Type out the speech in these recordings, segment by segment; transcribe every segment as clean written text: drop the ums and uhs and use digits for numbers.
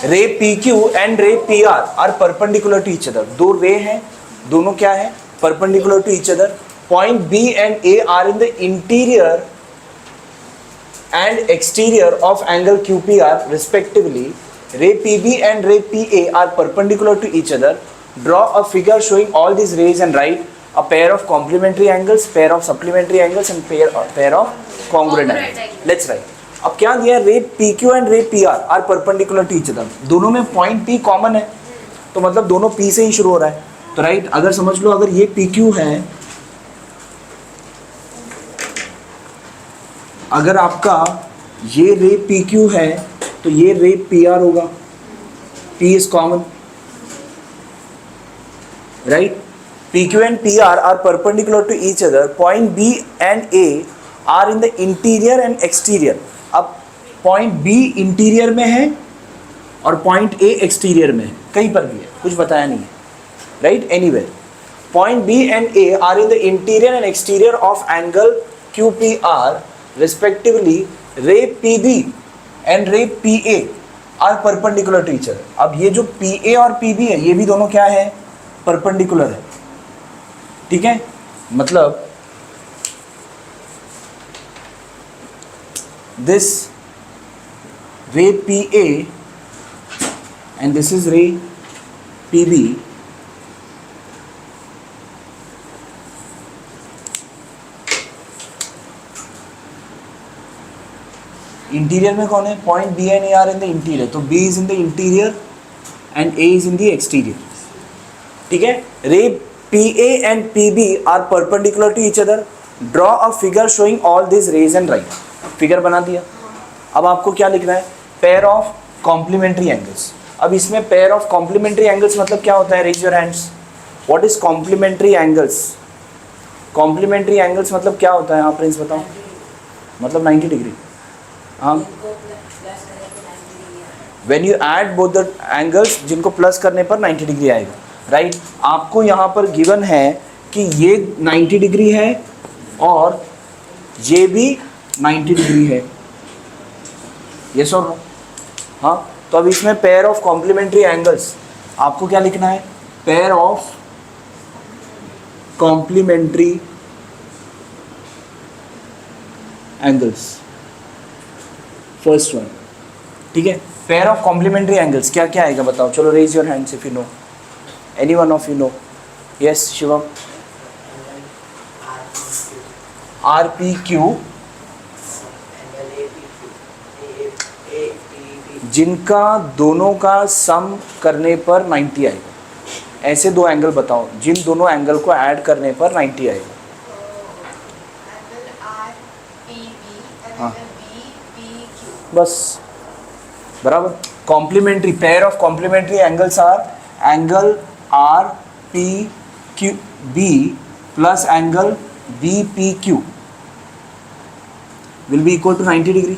रे P Q and ray P R perpendicular to each other. दो ray हैं, दोनों क्या है, perpendicular to each other. Point B and A are in the interior and exterior of angle QPR respectively. Ray PB and ray PA are perpendicular to each other. Draw a figure showing all these rays and write a pair of complementary angles, pair of supplementary angles and pair of congruent angles. Let's write. अब क्या दिया है, ray PQ and ray PR are perpendicular to each other. दोनों में point P common है, तो मतलब दोनों P से ही शुरू हो रहा है। तो राइट, अगर समझ लो अगर ये PQ है, अगर आपका ये रे पी क्यू है तो ये रे पी आर होगा, P is common, right. P Q and P R perpendicular to each other. Point B and A are in the interior and exterior. अब पॉइंट बी इंटीरियर में है और point A exterior में है, कहीं पर भी है, कुछ बताया नहीं है, right, anywhere. Point B and A are in the interior and exterior of angle Q P R respectively. ray PB and ray PA are perpendicular to each other. अब ये जो PA और PB है ये भी दोनों क्या है, परपेंडिकुलर है, ठीक है। मतलब this ray PA and this is ray PB interior में कौन है, point B and A are in the interior, तो B is in the interior and A is in the exterior, ठीक है। Ray P A and P B are perpendicular to each other. Draw a figure showing all this rays and right. Figure बना दिया। अब आपको क्या लिखना है, pair of complementary angles. अब इसमें पेयर ऑफ कॉम्प्लीमेंट्री एंगल्स मतलब क्या होता है, raise your hands. What is complementary angles? Complementary angles मतलब क्या होता है, आप प्रिंस बताओ। मतलब 90 डिग्री। हाँ, when you add both the angles, जिनको प्लस करने पर 90 डिग्री आएगा, राइट। आपको यहाँ पर गिवन है कि ये 90 डिग्री है और ये भी 90 डिग्री है, यस और नो। हाँ, तो अब इसमें पेयर ऑफ कॉम्प्लीमेंट्री एंगल्स आपको क्या लिखना है, pair of complementary angles, first one, ठीक है। पेयर ऑफ कॉम्प्लीमेंट्री एंगल्स क्या क्या आएगा बताओ, चलो raise your hands if you know, any one of you know. Yes Shivam. R P Q, जिनका दोनों का सम करने पर 90 आएगा। ऐसे दो एंगल बताओ जिन दोनों एंगल को ऐड करने पर 90 आएगा। हाँ बस, बराबर। Complementary, pair of complementary angles are angle R P Q B plus angle B P Q will be equal to 90 degree.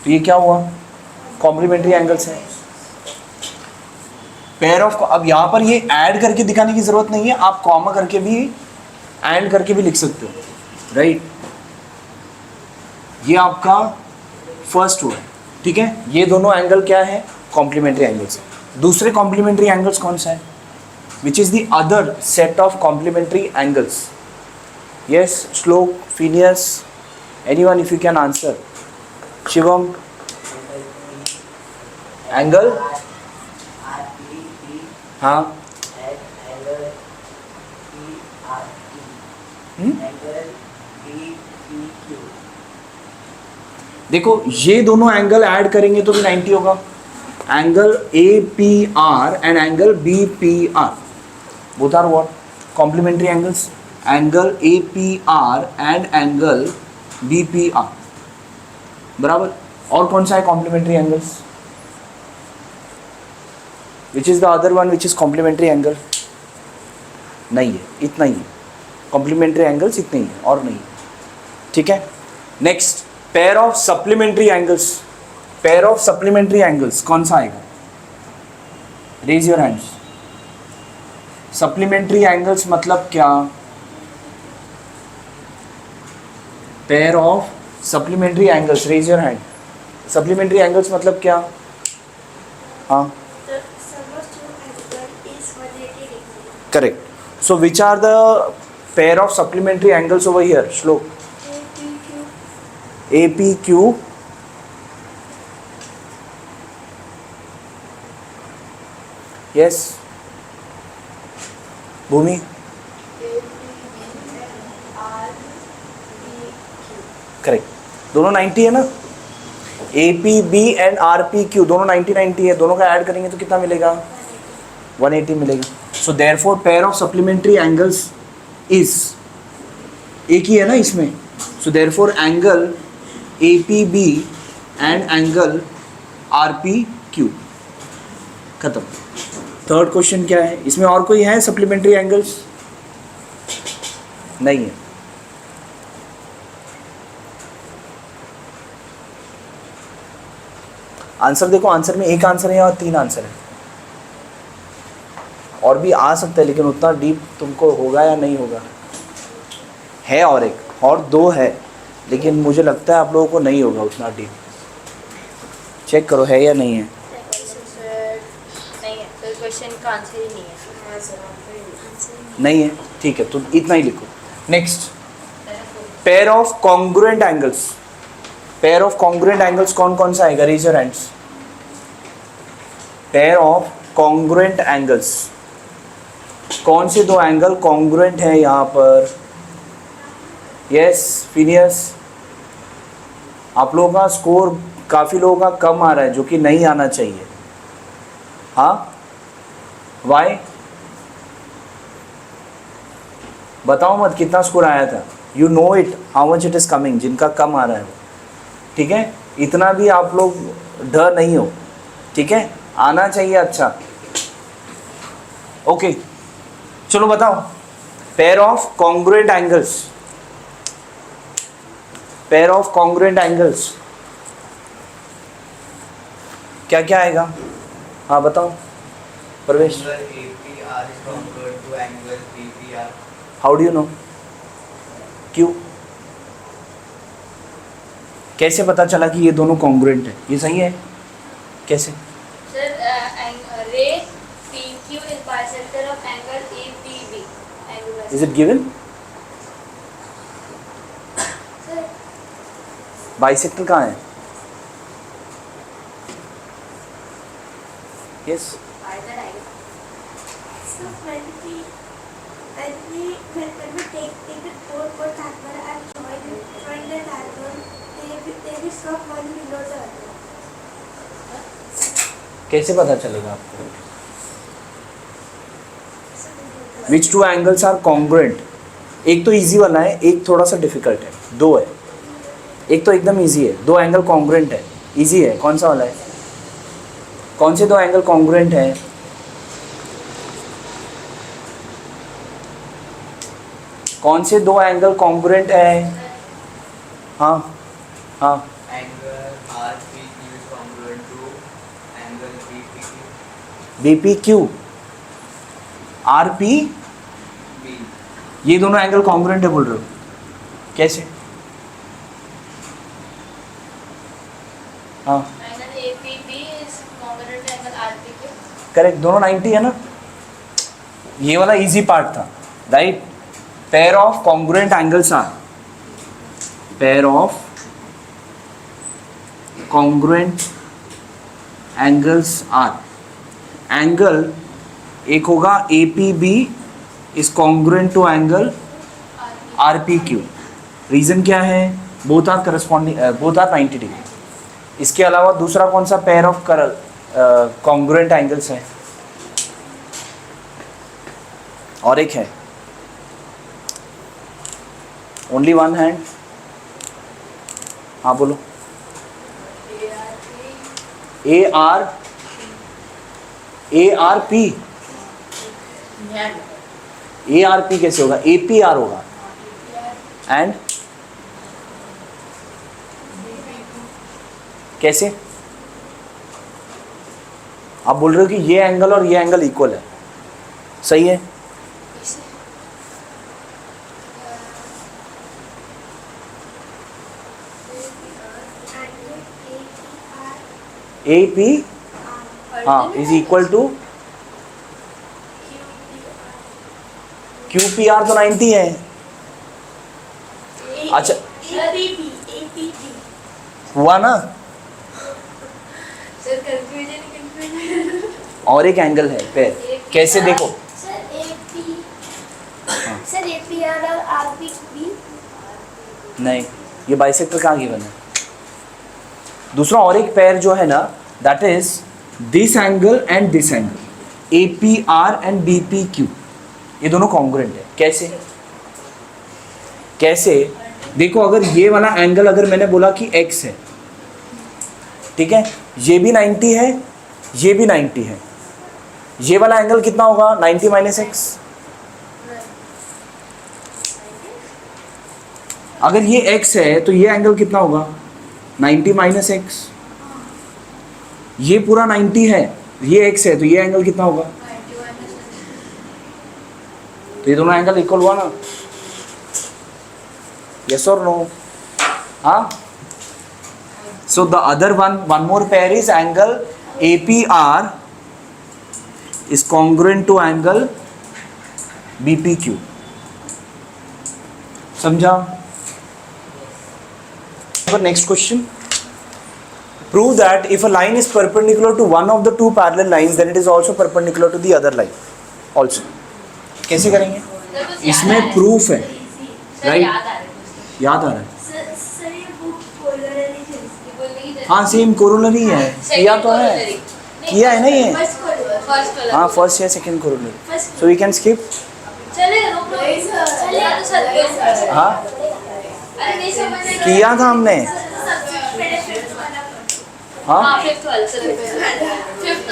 तो ये क्या हुआ, कॉम्प्लीमेंट्री एंगल्स है, पेयर ऑफ। अब यहाँ पर ये ऐड करके दिखाने की जरूरत नहीं है, आप कॉमा करके भी एंड करके भी लिख सकते हो, राइट। ये आपका फर्स्ट हुआ, ठीक है। ये दोनों एंगल क्या है, कॉम्प्लीमेंट्री एंगल्स। दूसरे कॉम्प्लीमेंट्री एंगल्स कौन सा है, which is the other set of complementary angles. Yes Shlok, Phineas, anyone if you can answer. Shivam, angle, हाँ देखो ये दोनों एंगल ऐड करेंगे तो भी 90 होगा। Angle A P R and angle B P R, both are what, complementary angles. Angle A P R and angle B P R, बराबर। और कौन सा है complementary angles, which is the other one which is complementary angle? नहीं है, इतना ही है complementary angles, इतने ही है और नहीं, ठीक है। Next, pair of supplementary angles. Pair of supplementary angles कौन सा आएगा, raise your hands. Supplementary angles मतलब क्या, pair of supplementary angles, raise your hand. Supplementary angles मतलब क्या, हाँ Correct. So which are the pair of supplementary angles over here? Shlok. APQ. Yes. Bhumi. Correct. दोनों 90 है ना. APB एंड RPQ दोनों 90 है. दोनों का ऐड करेंगे तो कितना मिलेगा? 180 मिलेगा. So therefore pair of supplementary angles is, एक ही है ना इसमें. सो therefore angle APB and angle RPQ. खत्म. थर्ड क्वेश्चन क्या है इसमें? और कोई है सप्लीमेंट्री एंगल्स? नहीं है. आंसर देखो. आंसर में एक आंसर है और 3 आंसर है. और भी आ सकता है लेकिन उतना डीप तुमको होगा या नहीं होगा. है और एक और 2 है लेकिन मुझे लगता है आप लोगों को नहीं होगा उतना डीप. चेक करो है या नहीं है. क्वेश्चन का आंसर ही नहीं है. नहीं है. ठीक है तो इतना ही लिखो. Next, pair of congruent angles. Pair of congruent angles कौन कौन सा आएगा? Raise your hands. Pair of congruent angles. कौन से दो एंगल कॉन्ग्रुएंट है यहाँ पर? Yes Phineas. आप लोगों का स्कोर काफ़ी लोगों का कम आ रहा है जो कि नहीं आना चाहिए. हाँ वाई? बताओ मत कितना स्कोर आया था. You know it how much it is coming. जिनका कम आ रहा है वो. ठीक है. इतना भी आप लोग डर नहीं हो. ठीक है. आना चाहिए अच्छा. ओके चलो बताओ. Pair of congruent angles. Pair of congruent angles क्या क्या आएगा? हाँ बताओ प्रवेश. How do you know? क्यों? कैसे पता चला कि ये दोनों कॉन्ग्रुएंट है? ये सही है कैसे? सर रे PQ is bisector of angle APB. Is it given? Sir bisector कहाँ है? Yes. either I So when we take the four carbon and join the carbon, they will stop one below the other. कैसे पता चलेगा आपको? विच to angles are congruent? एक तो easy वाला है, एक थोड़ा सा डिफिकल्ट है. 2 है. एक तो एकदम इजी है. 2 एंगल कॉन्ग्रुएंट है. इजी है. कौन सा वाला है? कौन से 2 एंगल कॉन्ग्रुएंट है? कौन से 2 एंगल कॉन्ग्रुएंट है? हाँ हाँ. Angle RPQ is congruent to angle BPQ. BPQ. RP B. ये दोनों एंगल कॉन्ग्रुएंट है बोल रहे हो? कैसे? हाँ angle APB is congruent to angle RPQ. Correct. दोनों 90 है ना. ये वाला इजी पार्ट था right. Pair of congruent angles are. Pair of congruent angles are. Angle एक होगा APB is congruent to angle RPQ. Reason क्या है? Both are corresponding, both are 90 degree. इसके अलावा दूसरा कौन सा पेयर ऑफ कॉन्ग्रुएंट एंगल्स है? और एक है. Only one hand. हाँ बोलो. ARP. ARP कैसे होगा? APR होगा. एंड कैसे? आप बोल रहे हो कि ये एंगल और ये एंगल इक्वल है. सही है. AP हाँ इज इक्वल टू QPR तो 90 है। अच्छा हुआ ना। सर कंफ्यूजन और एक एंगल है पैर, कैसे देखो। सर APR और RPB नहीं, ये बाइसेक्टर कहाँ गिवन है। दूसरा और एक पैर जो है ना, that is this angle and this angle, APR and BPQ, ये दोनों कॉन्ग्रुएंट है। कैसे कैसे देखो, अगर ये वाला एंगल अगर मैंने बोला कि x है, ठीक है, ये भी 90 है, ये भी 90 है, ये वाला एंगल कितना होगा 90 माइनस x। अगर ये x है तो ये एंगल कितना होगा 90 माइनस x। ये पूरा 90 है, ये x है, तो ये एंगल कितना होगा, तो ये दोनों एंगल इक्वल हुआ ना, यस और नो। हाँ, so the other one more pair is angle APR is congruent to angle BPQ. समझा। Next question. Prove that if a line is perpendicular to one of the two parallel lines, then it is also perpendicular to the other line. Also. कैसे करेंगे? इसमें proof है, right? याद आ रहा है। Sir ये book corollary थी। हाँ, सेम कोरोलरी है, किया तो है, किया है ना ये। हाँ, फर्स्ट या second corollary, so we can skip. चलेगा, नो प्रॉब्लम, चलेगा तो सर। हाँ, अरे नहीं समझ में किया था हमने। हाँ, हाँ, फिफ्थ वाला चलो,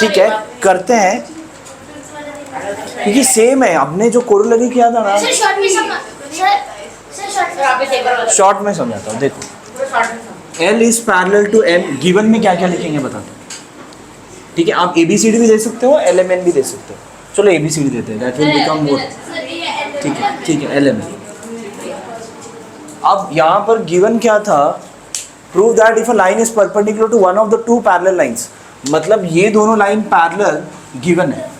ठीक है, करते हैं, क्योंकि सेम है। हमने जो कोरोलरी किया था ना, सर शॉर्ट में समझ शॉर्ट में समझाता हूँ। देखो, L is parallel to M, given में क्या क्या लिखेंगे बताता हूँ, ठीक है। आप ABCD भी दे सकते हो, LMN भी दे सकते हो। चलो ABCD देते हैं, दैट विल बिकम मोर, ठीक है LMN। अब यहाँ पर गिवन क्या था, prove that if a line is perpendicular to one of the two parallel lines, मतलब ये दोनों लाइन पैरेलल गिवन है,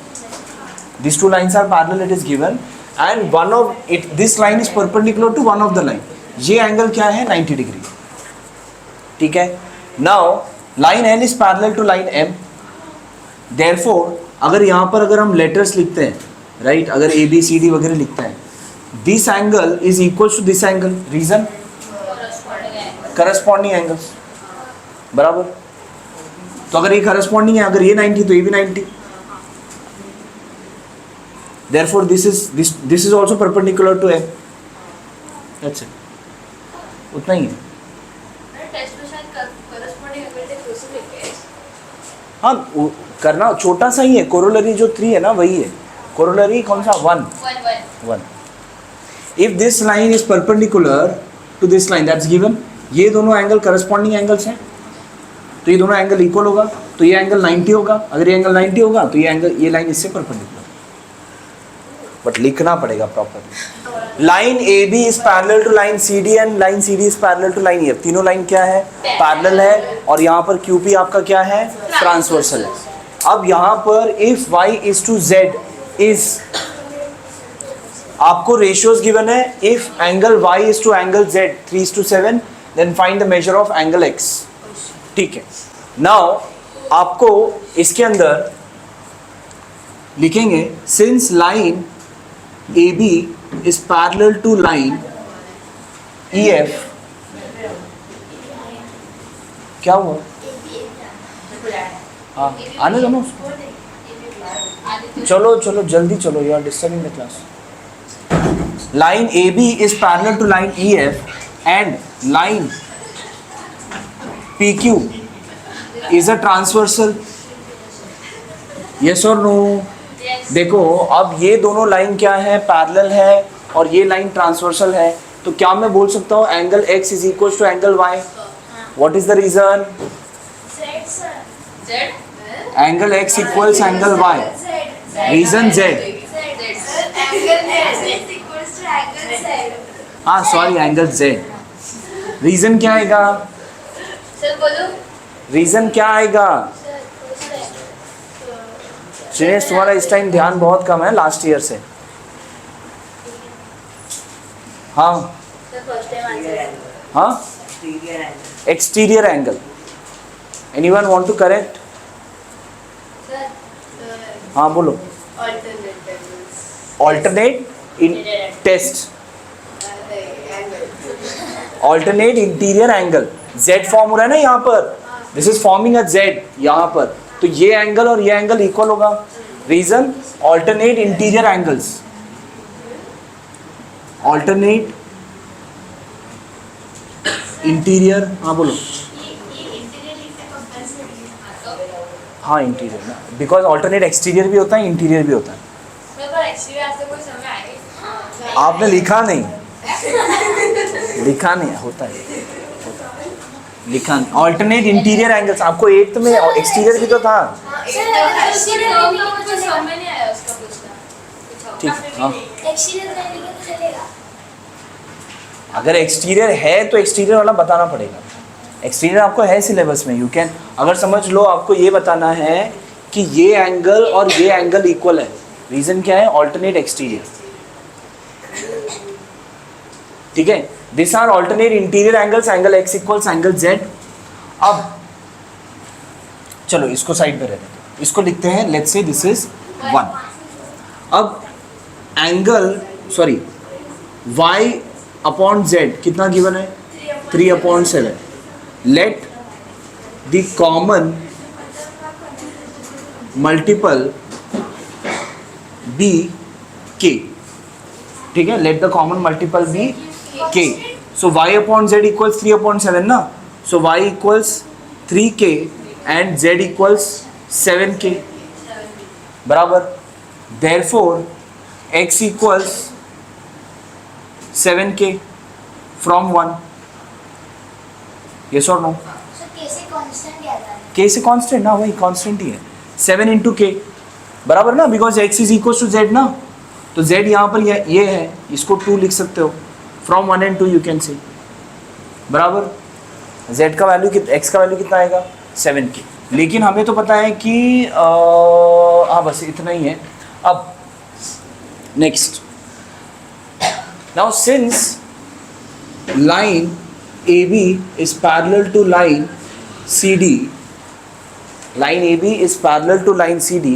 this two lines are parallel, it is given, and one of it, this line is perpendicular to one of the line, ये angle क्या है 90 degree, ठीक है। Now line L is parallel to line M, therefore अगर यहाँ पर अगर हम लेटर्स लिखते हैं, राइट, अगर ABCD वगैरह लिखते हैं, this angle is equal to this angle, reason corresponding angles, बराबर। तो अगर ये करस्पॉन्डिंग है, अगर ये 90 तो ये भी 90, therefore this is also perpendicular to M, that's it, उतना ही है। टेस्ट में शायद करस्पॉन्डिंग एंगल थे तो उसे लेके आए। हाँ, करना छोटा सा ही है, कोरोलरी जो 3 है ना वही है, कोरोलरी कौन सा 1। If this line is perpendicular to this line, that's given, ये दोनों एंगल करस्पॉन्डिंग एंगल्स हैं, तो ये दोनों एंगल इक्वल होगा, तो ये एंगल 90 होगा। अगर ये एंगल 90 होगा तो ये एंगल, ये लाइन इससे परपेंडिकुलर, बट लिखना पड़ेगा proper. Line AB is parallel to line CD and line CD is parallel to line EF, तीनों लाइन क्या है पैरेलल है, और यहाँ पर QP आपका क्या है ट्रांसवर्सल है। अब यहाँ पर if Y is to Z is, आपको रेशियोज गिवन है, if angle Y is to angle Z 3:7, then find the measure of angle X, ठीक है। नाउ आपको इसके अंदर लिखेंगे, since line AB is parallel to line EF, क्या हुआ, हाँ आने दो ना उसको, चलो चलो जल्दी चलो, you are disturbing the class. Line AB is parallel to line EF and line PQ is a transversal, yes or no? देखो, अब ये दोनों लाइन क्या है पैरेलल है, और ये लाइन ट्रांसवर्सल है, तो क्या मैं बोल सकता हूँ angle X is equal to angle Y? What is the reason? Angle X equals angle Y, reason Z, हाँ सॉरी एंगल Z। रीजन क्या आएगा, सर बोलो, रीजन क्या आएगा? श्रेयस, तुम्हारा इस टाइम ध्यान बहुत कम है लास्ट ईयर से। हाँ The first time answer. हाँ exterior angle. Anyone want to correct? Sir, हाँ बोलो. alternate angles. Alternate in test. Alternate interior angle. Z form हो रहा है ना यहाँ पर. This is forming a Z यहाँ पर. तो ये एंगल और ये एंगल इक्वल होगा. Reason alternate interior angles. Alternate interior. हाँ बोलो. हाँ इंटीरियर ना, बिकॉज ऑल्टरनेट एक्सटीरियर भी होता है इंटीरियर भी होता है. आपने लिखा नहीं. लिखा नहीं होता है. लिखा नहीं. Alternate interior angles. आपको 8th में एक्सटीरियर भी तो था. ठीक. हाँ अगर एक्सटीरियर है तो एक्सटीरियर वाला बताना पड़ेगा. एक्सटीरियर आपको है सिलेबस में. यू कैन अगर समझ लो आपको ये बताना है कि ये एंगल और ये एंगल इक्वल है. रीजन क्या है? Alternate exterior. ठीक है. This are alternate interior angles. Angle X equals angle Z. अब चलो इसको साइड पे रहने दो. इसको लिखते हैं लेट्स से दिस इज 1. अब angle sorry y upon z कितना गिवन है? 3/7. Let the common multiple be k. ठीक है. Let the common multiple be k. So y upon z equals 3/7 ना. So y equals 3k and z equals 7k. बराबर. Therefore x equals 7k from 1. Yes और no? k से constant ना. वही constant ही है. 7 into k. बराबर ना. Because x is equal to z ना. तो z यहाँ पर ये है. इसको 2 लिख सकते हो. From 1 and 2 you can say. बराबर. z का वैल्यू x का वैल्यू कितना आएगा? 7k. लेकिन हमें तो पता है कि हाँ बस इतना ही है. अब next. Now since line AB is parallel to line CD, line AB is parallel to line CD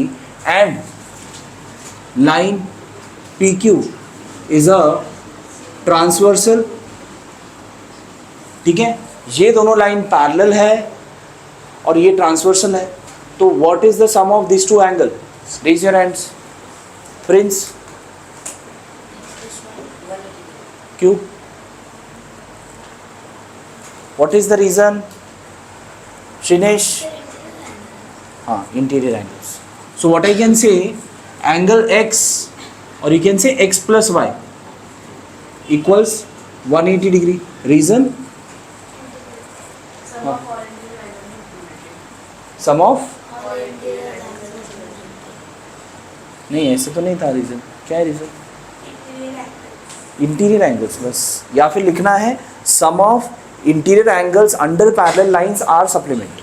and line PQ is a transversal. ठीक है. ये दोनों लाइन पैरेलल है और ये ट्रांसवर्सल है. तो what is the sum of this two angle? Raise your hands. Prince. क्यों? What is the reason? Shinesh? हाँ, interior angles. So what I can say, angle x, or you can say x plus y equals 180 degree. Reason? Sum of? नहीं ऐसे तो नहीं था reason. क्या है reason? Interior angles बस. या फिर लिखना है sum of interior angles under parallel lines are supplement.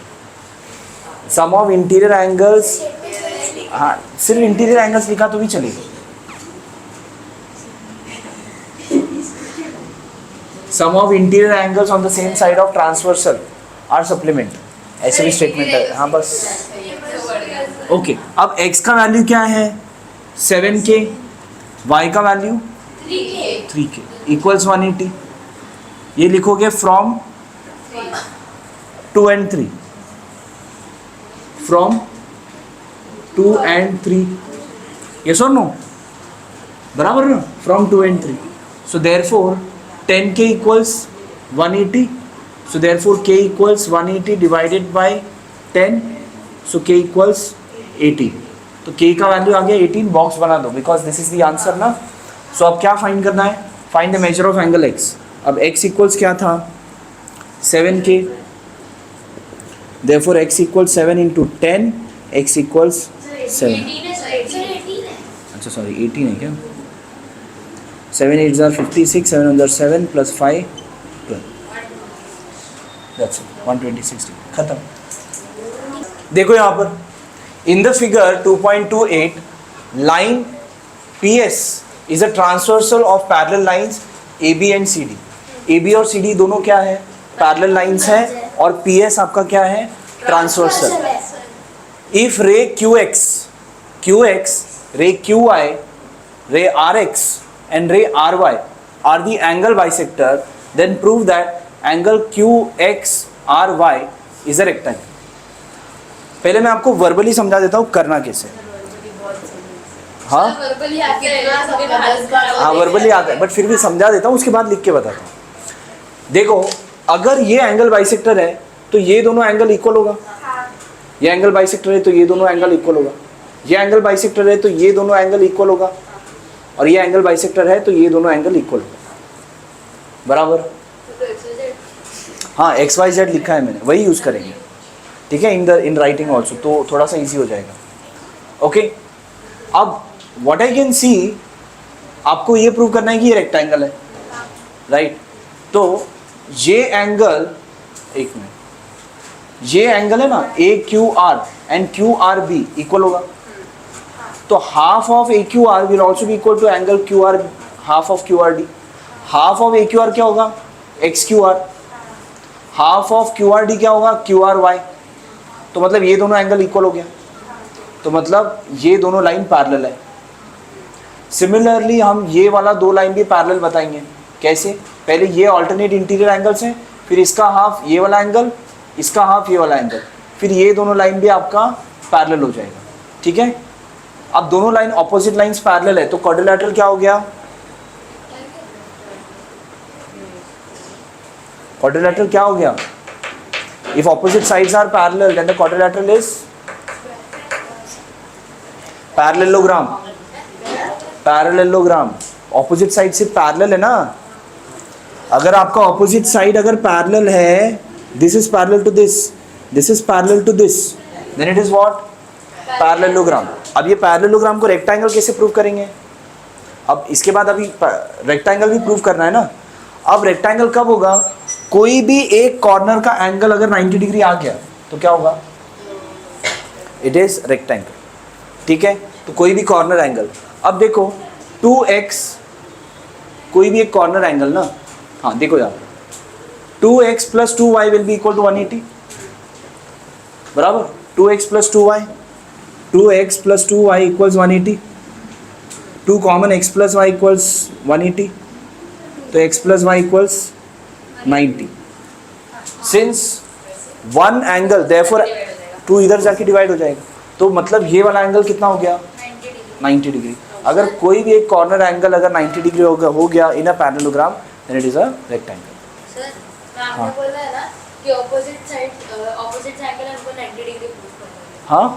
Sum of interior angles. हाँ सिर्फ इंटीरियर एंगल्स लिखा तो भी चलेगा. Sum of interior angles on the same side of transversal are supplement. ऐसे भी स्टेटमेंट है. हाँ बस. ओके. अब x का वैल्यू क्या है? 7k. y का वैल्यू 3k इक्वल्स 180. ये लिखोगे from 2 and 3. From 2 and 3. Yes और नो? बराबर ना. From 2 and 3. So therefore 10k equals 180. So therefore k equals 180 divided by 10. So k equals 18. तो k का वैल्यू आ गया 18. बॉक्स बना दो because this is the answer ना. सो अब क्या फाइंड करना है? Find the measure of angle x. अब x इक्वल्स क्या था? 7k. Therefore x equals 7 into 10. x equals 7. अच्छा सॉरी 18 है क्या? 7 8 are 56. 7 1 7 plus 5 12. That's it. 126 खत्म. देखो यहाँ पर in the figure 2.28 line PS is a transversal of parallel lines A B and C D, A B और सी डी दोनों क्या है, पैरेलल लाइंस है, और पी एस आपका क्या है, transversal. If ray Q X, ray Q I, ray R X and ray ry are the angle bisector, then prove that angle qxry is a rectangle. पहले मैं आपको वर्बली समझा देता हूँ करना कैसे। हाँ हाँ वर्बली आता है, बट फिर भी समझा देता हूँ, उसके बाद लिख के बताता हूँ। देखो, अगर ये एंगल बाइसेक्टर है तो ये दोनों एंगल इक्वल होगा, ये एंगल बाइसेक्टर है तो ये दोनों एंगल इक्वल होगा, ये एंगल बाइसेक्टर है तो ये दोनों एंगल इक्वल होगा, और ये एंगल बाइसेक्टर है तो ये दोनों एंगल इक्वल होगा, बराबर। हाँ एक्स वाई जेड लिखा है मैंने, वही यूज करेंगे, ठीक है, इन राइटिंग ऑल्सो, तो थोड़ा सा इजी हो जाएगा। ओके, अब व्हाट आई कैन सी, आपको ये प्रूव करना है कि ये रेक्टेंगल है, राइट। तो ये एंगल, एक मिनट, ये एंगल है ना A Q R and Q R B equal होगा, तो half of A Q R will also be equal to angle Q R, half of Q R D. Half of A Q R क्या होगा, X Q R, half of Q R D क्या होगा, Q R Y. तो मतलब ये दोनों angle equal हो गया, तो मतलब ये दोनों लाइन पैरेलल है। सिमिलरली हम ये वाला दो लाइन भी पैरेलल बताएंगे, कैसे, पहले ये ऑल्टरनेट इंटीरियर एंगल्स हैं, फिर इसका हाफ ये वाला एंगल, इसका हाफ ये वाला एंगल, फिर ये दोनों लाइन भी आपका पैरेलल हो जाएगा, ठीक है। अब दोनों लाइन ऑपोजिट लाइंस पैरेलल है, तो क्वाड्रिलैटरल क्या हो गया, क्वाड्रिलैटरल क्या हो गया, if opposite sides are parallel then the quadrilateral is parallelogram, parallelogram, opposite side से पैरेलल है ना। अगर आपका ऑपोजिट साइड अगर पैरेलल है, this is parallel to this, this is parallel to this, then it is what, parallelogram. अब ये parallelogram को रेक्टेंगल कैसे प्रूव करेंगे, अब इसके बाद अभी रेक्टेंगल भी प्रूव करना है ना। अब रेक्टेंगल कब होगा, कोई भी एक कॉर्नर का एंगल अगर 90 डिग्री आ गया तो क्या होगा, इट इज रेक्टेंगल, ठीक है। तो कोई भी कॉर्नर एंगल, अब देखो 2x, कोई भी एक कॉर्नर एंगल ना, हाँ देखो यहाँ 2x plus 2y will be equal to 180, बराबर। 2x plus 2y, 2x plus 2y equals 180, 2 common x plus y equals 180, तो x plus y equals 90। Since one angle therefore 2 इधर जाके डिवाइड हो जाएगा, तो मतलब ये वाला एंगल कितना हो गया, 90 डिग्री। अगर कोई भी एक कॉर्नर एंगल अगर 90 डिग्री हो गया in a parallelogram, then it is a rectangle. Sir आपने बोला है ना कि ऑपोजिट साइड, ऑपोजिट एंगल हमको 90 डिग्री प्रूफ करना है। हाँ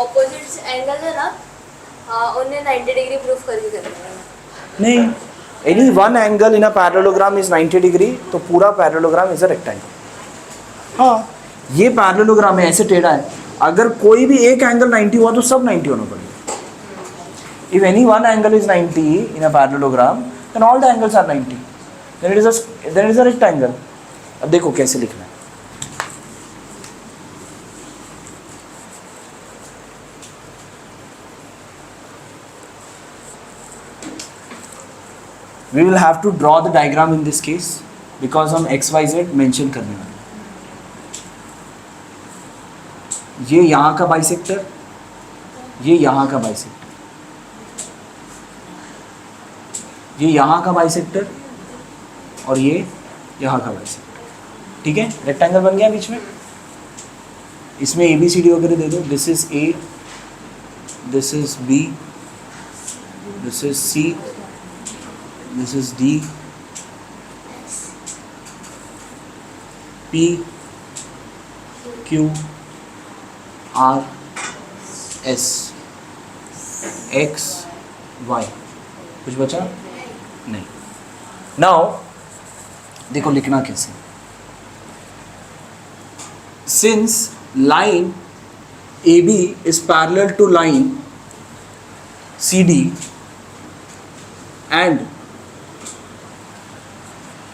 ऑपोजिट एंगल है ना, हाँ उन्हें 90 डिग्री प्रूफ करके करना है। नहीं, any one angle in a parallelogram is 90 degree, तो पूरा पैरेललोग्राम इज अ रेक्टेंगल। हाँ ये पैरेललोग्राम है, ऐसे टेढ़ा है, अगर कोई भी एक एंगल 90 हुआ तो सब 90 होना पड़ेगा। If any one angle is 90 in a parallelogram, then all the angles are 90, then it is a rectangle. अब देखो कैसे लिखना है, we will have to draw the diagram in this case because हम x y z मेंशन करने वाले हैं। ये यहाँ का बाइसेक्टर, ये यहाँ का बाइसेक्टर, ये यहाँ का बाइसेक्टर, और ये यहाँ का बाइसेक्टर, ठीक है। रेक्टेंगल बन गया बीच में, इसमें ए बी सी डी वगैरह दे दो, this is A, this is B, this is C, this is D, P, Q, R, S, X, Y। कुछ बचा नहीं। नाउ देखो लिखना कैसे, since line AB is parallel to line CD and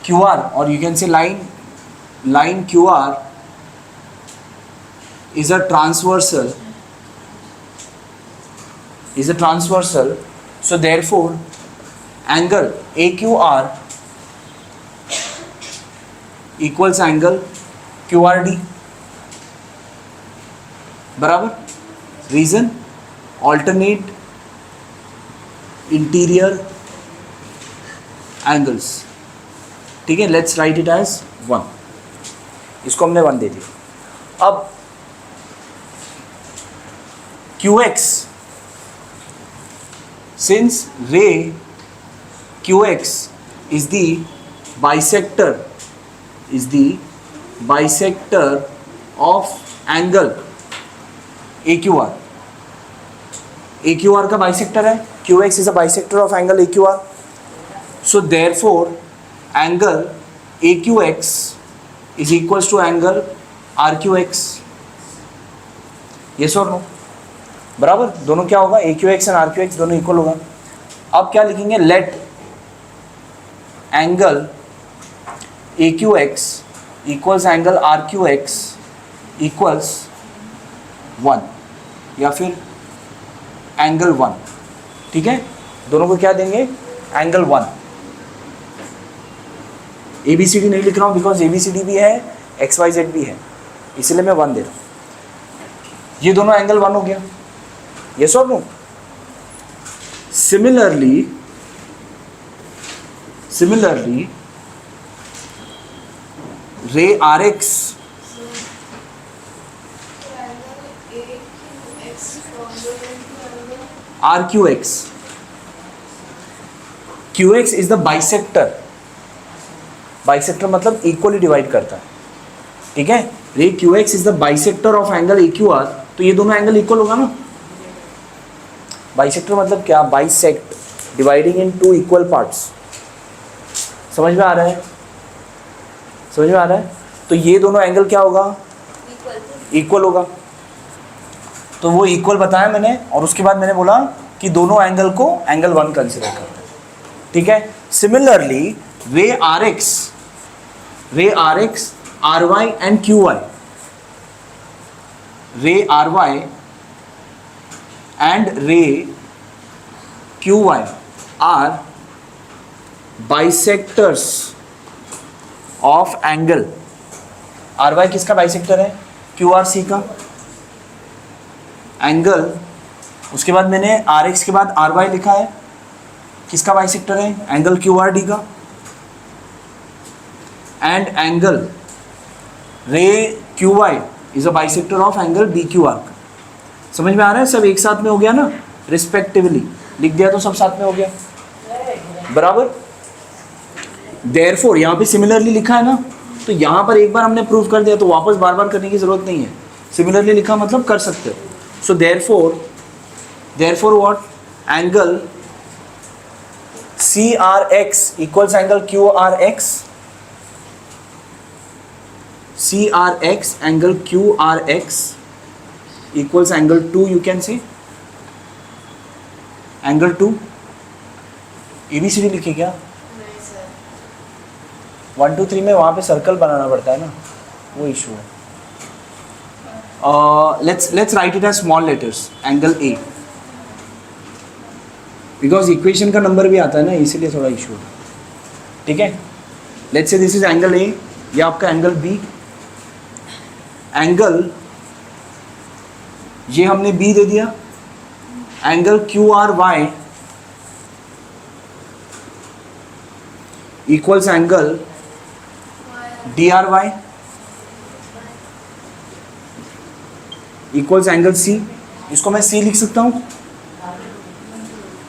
QR, or you can say line QR is a transversal, so therefore angle AQR equals angle QRD, बराबर. Reason alternate interior angles. ठीक है, let's write it as 1. इसको हमने 1 दे दिया. अब QX, since ray QX is the bisector of angle AQR. AQR का bisector है, QX is a bisector of angle AQR. So therefore angle AQX is equals to angle RQX. Yes or no? बराबर. दोनों क्या होगा, AQX and RQX दोनों equal होगा. अब क्या लिखेंगे, let angle AQX equals angle RQX equals 1 या फिर एंगल 1. ठीक है, दोनों को क्या देंगे, एंगल 1. ABCD नहीं लिख रहा हूँ बिकॉज ABCD भी है, XYZ भी है, इसलिए मैं 1 दे रहा हूँ. ये दोनों एंगल 1 हो गया. Yes or no? Similarly, ray RX RQX. QX is the bisector. Bisector मतलब इक्वली डिवाइड करता है. ठीक है, रे QX is the bisector of angle AQR. तो ये दोनों एंगल इक्वल होगा ना. बाइसेक्टर मतलब क्या, बाइसेक्ट, डिवाइडिंग इन 2 इक्वल पार्ट्स. समझ में आ रहा है, समझ में आ रहा है. तो ये दोनों एंगल क्या होगा, इक्वल होगा. तो वो इक्वल बताया मैंने, और उसके बाद मैंने बोला कि दोनों एंगल को एंगल 1 कंसिडर करते हैं. ठीक है. सिमिलरली रे RX RY एंड QY, रे RY and ray QY are bisectors of angle. RY किसका बाइसेक्टर है, QRC का. एंगल, उसके बाद मैंने RX के बाद RY लिखा है, किसका बाइसेक्टर है, एंगल QRD का. एंड एंगल रे QY is a bisector of angle BQR. समझ में आ रहा है, सब एक साथ में हो गया ना, रिस्पेक्टिवली लिख दिया तो सब साथ में हो गया. बराबर. देयरफॉर यहाँ पे सिमिलरली लिखा है ना, तो यहाँ पर एक बार हमने प्रूव कर दिया तो वापस बार बार करने की जरूरत नहीं है. सिमिलरली लिखा मतलब कर सकते हो. So therefore what, angle CRX equals angle QRX. CRX angle QRX equals angle 2, you can say angle 2. ABCD लिखे क्या, 1 2 3 में वहाँ पे सर्कल बनाना पड़ता है ना, वो इशू है. let's write it as small letters, angle A, because equation का नंबर भी आता है ना, इसीलिए थोड़ा इशू है. ठीक है. let's say this is angle A, ये आपका एंगल B. एंगल ये हमने B दे दिया. Angle QRY equals angle DRY equals angle C. इसको मैं C लिख सकता हूँ.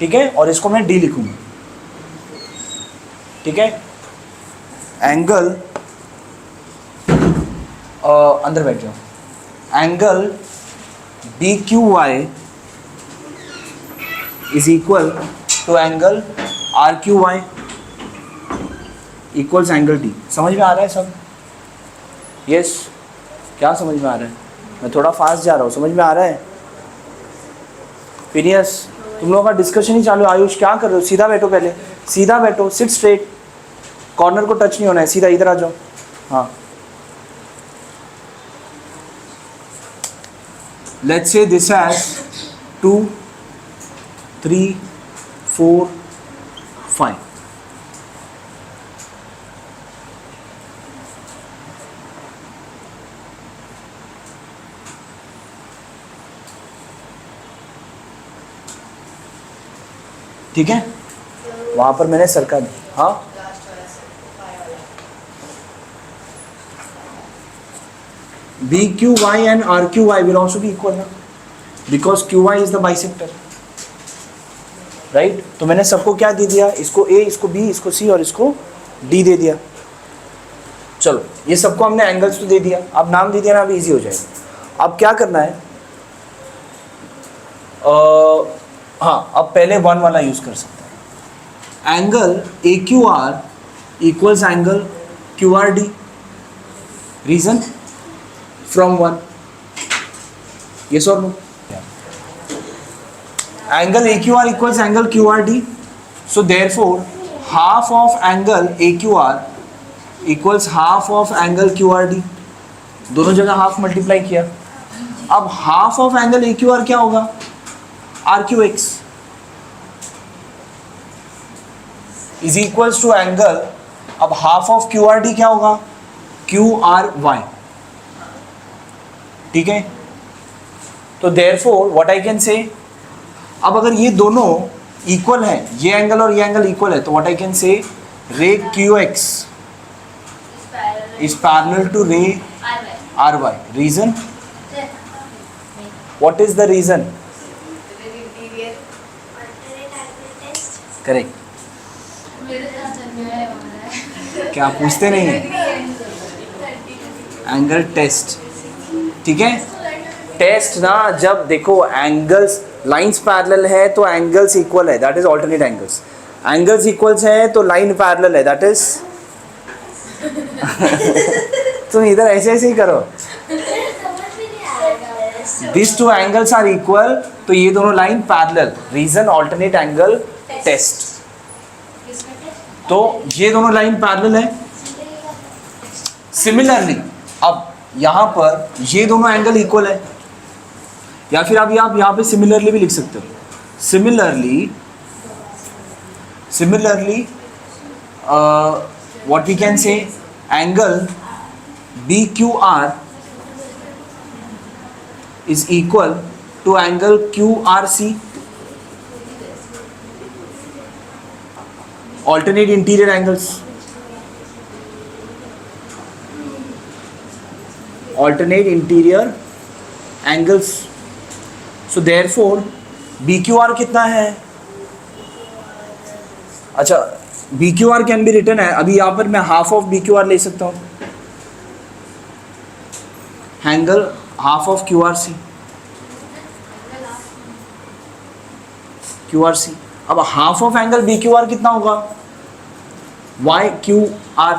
ठीक है, और इसको मैं D लिखूंगा. ठीक है. एंगल अंदर बैठ जाओ. Angle BQY is equal to angle RQY equals angle D. समझ में आ रहा है सब? यस. क्या समझ में आ रहा है, मैं थोड़ा फास्ट जा रहा हूँ, समझ में आ रहा है. फिनियस, तुम लोगों का डिस्कशन ही चालू है. आयुष क्या कर रहे हो, सीधा बैठो, पहले सीधा बैठो, सिट स्ट्रेट, कॉर्नर को टच नहीं होना है, सीधा इधर आ जाओ. हाँ, let's say this has 2 3 4 5. ठीक है, वहां पर मैंने सरका दी। हाँ B Q Y and R Q Y will also be equal ना, because Q Y is the bisector, right. तो मैंने सबको क्या दे दिया, इसको ए, इसको बी, इसको सी और इसको डी दे दिया। चलो ये सबको हमने एंगल्स तो दे दिया, अब नाम दे दिया ना, अब इजी हो जाएगा। अब क्या करना है, हाँ अब पहले वन वाला यूज कर सकते हैं। Angle A Q R equals angle Q R D, reason from one, yes और no. angle AQR equals angle QRD, so therefore half of angle AQR equals half of angle QRD, दोनों जगह half multiply किया। अब half of angle AQR क्या होगा, RQX is equals to angle, अब half of QRD क्या होगा, QRY, ठीक है। तो therefore what I can say, अब अगर ये दोनों इक्वल है, ये एंगल और ये एंगल इक्वल है, तो what I can say, ray Q X is parallel to ray R Y, reason, what is the reason, correct. क्या पूछते नहीं है, एंगल टेस्ट, ठीक है। टेस्ट ना, जब देखो एंगल्स लाइंस पैरेलल है तो एंगल्स इक्वल है, that is alternate angles. Angles equals है तो लाइन पैरेलल है, दैट इज तुम इधर ऐसे ऐसे ही करो, this two angles are equal, तो ये दोनों line parallel, reason alternate angle test. तो ये दोनों लाइन पैरेलल है। सिमिलरली अब यहाँ पर ये दोनों एंगल इक्वल है, या फिर आप यहाँ पे सिमिलरली भी लिख सकते हो। Similarly what we can say, angle B Q R is equal to angle Q R C, alternate interior angles, alternate interior angles, so therefore BQR कितना है, अच्छा BQR कैन बी रिटन है, अभी यहाँ पर मैं हाफ ऑफ BQR ले सकता हूँ, angle half of QRC, QRC। अब हाफ ऑफ एंगल BQR कितना होगा, YQR,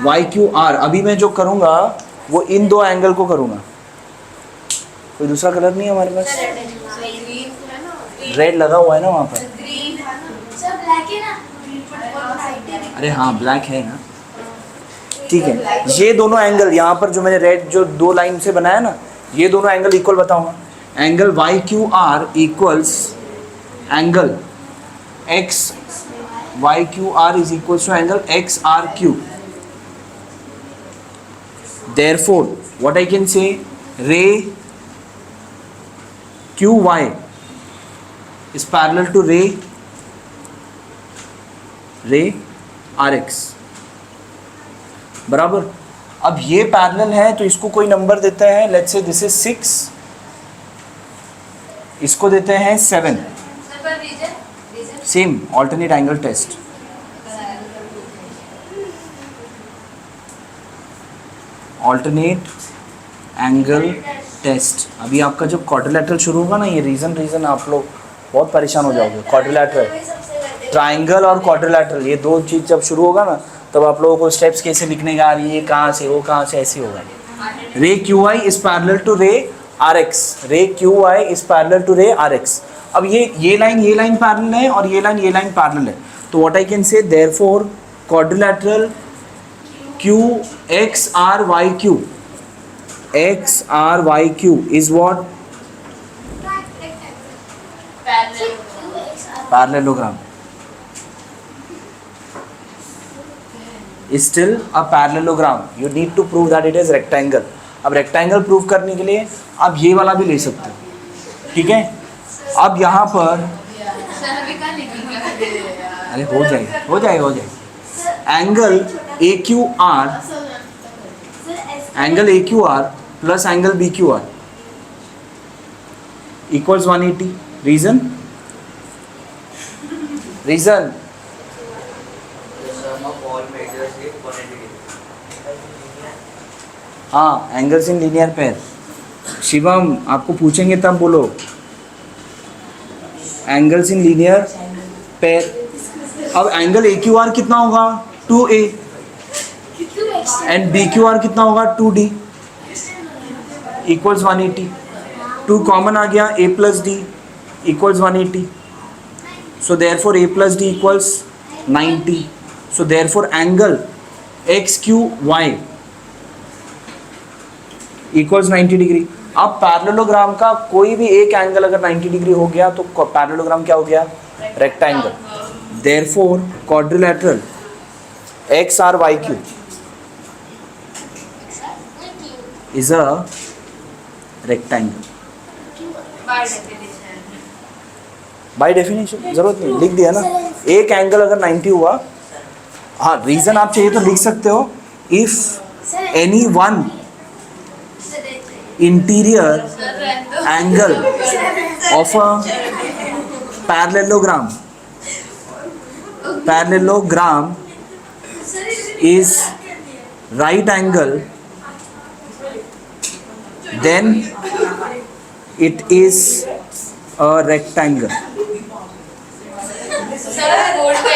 YQR। अभी मैं जो करूँगा वो इन दो एंगल को करूँगा, कोई दूसरा कलर नहीं है हमारे पास, रेड लगा हुआ है ना वहाँ पर, अरे हाँ ब्लैक है ना, ठीक है। ये दोनों एंगल यहाँ पर जो मैंने रेड जो दो लाइन से बनाया ना, ये दोनों एंगल इक्वल बताऊँगा। Angle YQR equals angle X, YQR is equals to angle XRQ. Therefore, what I can say, ray QY is parallel to ray RX, बराबर। अब ये पैरेलल है तो इसको कोई नंबर देते हैं, लेट्स से दिस इज 6, इसको देते हैं 7, same alternate angle test. Alternate angle test. अभी आपका जब क्वाड्रिलेटरल शुरू होगा ना, ये रीजन आप लोग बहुत परेशान हो जाओगे। क्वाड्रिलेटरल, ट्राइंगल और क्वाड्रिलेटरल, ये दो चीज़ जब शुरू होगा ना, तब आप लोगों को स्टेप्स कैसे लिखने का, ये कहाँ से वो कहाँ से, ऐसे होगा। Ray Q I is parallel to ray R X, ray Q I is parallel to ray R X. अब ये लाइन पैरेलल है और ये लाइन पैरेलल है, तो what I can say, therefore quadrilateral Q X R Y Q is what, parallelogram is still a parallelogram. You need to prove that it is rectangle. अब rectangle prove करने के लिए आप ये वाला भी ले सकते हो, ठीक है, अब यहाँ पर सर अभी कहाँ लिखेंगे यार? अरे हो जाएगा angle A Q R, angle A Q R plus angle B Q R equals 180. Reason reason The sum of all measures is 180 degree. हाँ, angles in linear pair. Shivam आपको पूछेंगे तब बोलो. Angles in linear pair. अब angle A Q R कितना होगा 2a and B Q R कितना होगा 2d इक्वल्स 180. 2 कॉमन आ गया, a plus D equals 180. So therefore a plus D equals 90. So therefore angle X Q Y equals 90 degree. अब parallelogram का कोई भी एक एंगल अगर 90 डिग्री हो गया तो पैरेललोग्राम क्या हो गया? Rectangle. Therefore quadrilateral X R Y Q is a rectangle. By definition. By definition जरूरत नहीं, लिख दिया ना. एक एंगल अगर 90 हुआ, हाँ रीजन आप चाहिए तो लिख सकते हो. If any one interior angle of a parallelogram is right angle, then it is a rectangle. Sir board पे